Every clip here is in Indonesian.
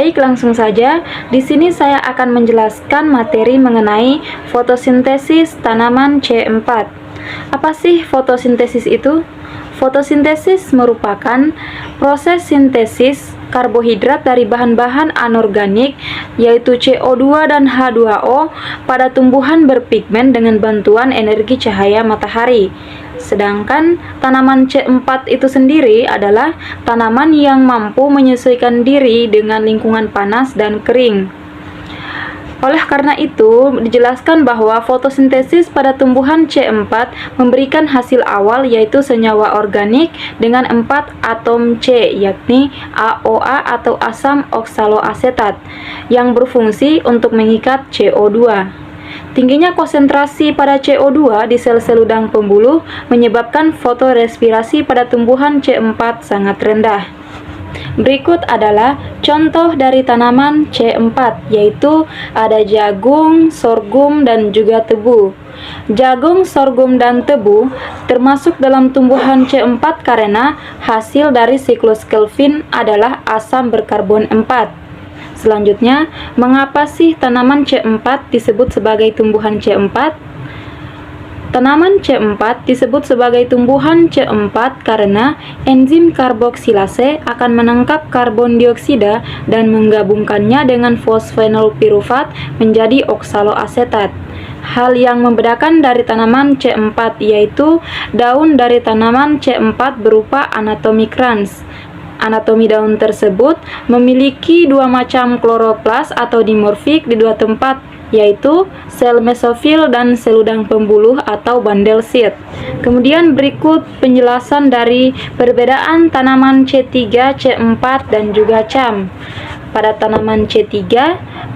Baik, langsung saja. Di sini saya akan menjelaskan materi mengenai fotosintesis tanaman C4. Apa sih fotosintesis itu? Fotosintesis merupakan proses sintesis karbohidrat dari bahan-bahan anorganik yaitu CO2 dan H2O pada tumbuhan berpigmen dengan bantuan energi cahaya matahari. Sedangkan tanaman C4 itu sendiri adalah tanaman yang mampu menyesuaikan diri dengan lingkungan panas dan kering. Oleh karena itu, dijelaskan bahwa fotosintesis pada tumbuhan C4 memberikan hasil awal yaitu senyawa organik dengan 4 atom C, yakni AOA atau asam oksaloasetat, yang berfungsi untuk mengikat CO2. Tingginya konsentrasi pada CO2 di sel-sel udang pembuluh menyebabkan fotorespirasi pada tumbuhan C4 sangat rendah. Berikut adalah contoh dari tanaman C4, yaitu ada jagung, sorghum, dan juga tebu. Jagung, sorghum, dan tebu termasuk dalam tumbuhan C4 karena hasil dari siklus Kelvin adalah asam berkarbon 4. Selanjutnya, mengapa sih tanaman C4 disebut sebagai tumbuhan C4? Tanaman C4 disebut sebagai tumbuhan C4 karena enzim karboksilase akan menangkap karbon dioksida dan menggabungkannya dengan fosfenol pirufat menjadi oksaloasetat. Hal yang membedakan dari tanaman C4 yaitu daun dari tanaman C4 berupa anatomi krans. Anatomi daun tersebut memiliki dua macam kloroplas atau dimorfik di dua tempat, yaitu sel mesofil dan sel udang pembuluh atau bandel seed. Kemudian berikut penjelasan dari perbedaan tanaman C3, C4, dan juga CAM. Pada tanaman C3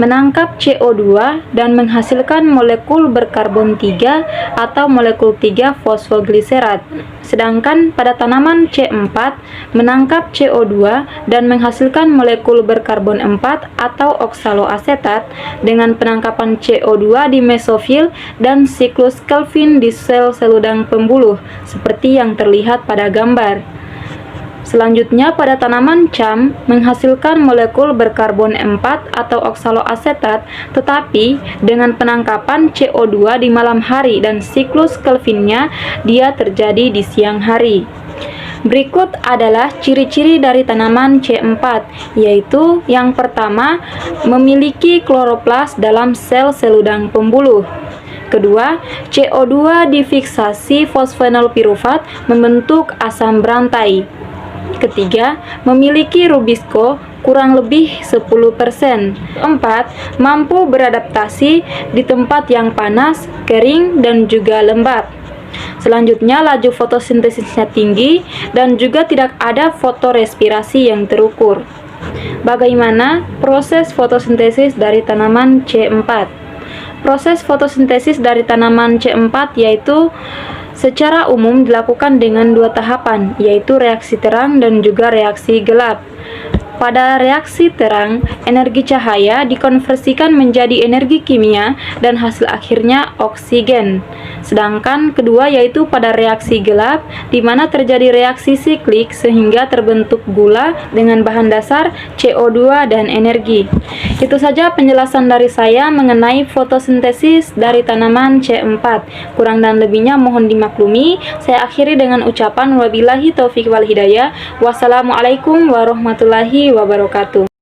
menangkap CO2 dan menghasilkan molekul berkarbon 3 atau molekul 3 fosfogliserat. Sedangkan pada tanaman C4 menangkap CO2 dan menghasilkan molekul berkarbon 4 atau oksaloasetat dengan penangkapan CO2 di mesofil dan siklus Kelvin di sel-sel udang pembuluh seperti yang terlihat pada gambar. Selanjutnya, pada tanaman CAM menghasilkan molekul berkarbon 4 atau oksaloasetat, tetapi dengan penangkapan CO2 di malam hari dan siklus Kelvinnya dia terjadi di siang hari. Berikut adalah ciri-ciri dari tanaman C4, yaitu yang pertama, memiliki kloroplas dalam sel-sel udang pembuluh. Kedua, CO2 difiksasi fosfenol pirufat membentuk asam berantai. Ketiga, memiliki Rubisco kurang lebih 10%. 4. Mampu beradaptasi di tempat yang panas, kering, dan juga lembab. Selanjutnya, laju fotosintesisnya tinggi dan juga tidak ada fotorespirasi yang terukur. Bagaimana proses fotosintesis dari tanaman C4? Proses fotosintesis dari tanaman C4 yaitu secara umum dilakukan dengan dua tahapan, yaitu reaksi terang dan juga reaksi gelap. Pada reaksi terang, energi cahaya dikonversikan menjadi energi kimia dan hasil akhirnya oksigen. Sedangkan kedua yaitu pada reaksi gelap, di mana terjadi reaksi siklik sehingga terbentuk gula dengan bahan dasar CO2 dan energi. Itu saja penjelasan dari saya mengenai fotosintesis dari tanaman C4. Kurang dan lebihnya mohon dimaklumi. Saya akhiri dengan ucapan wabillahi taufiq wal hidayah. Wassalamualaikum warahmatullahi wabarakatuh.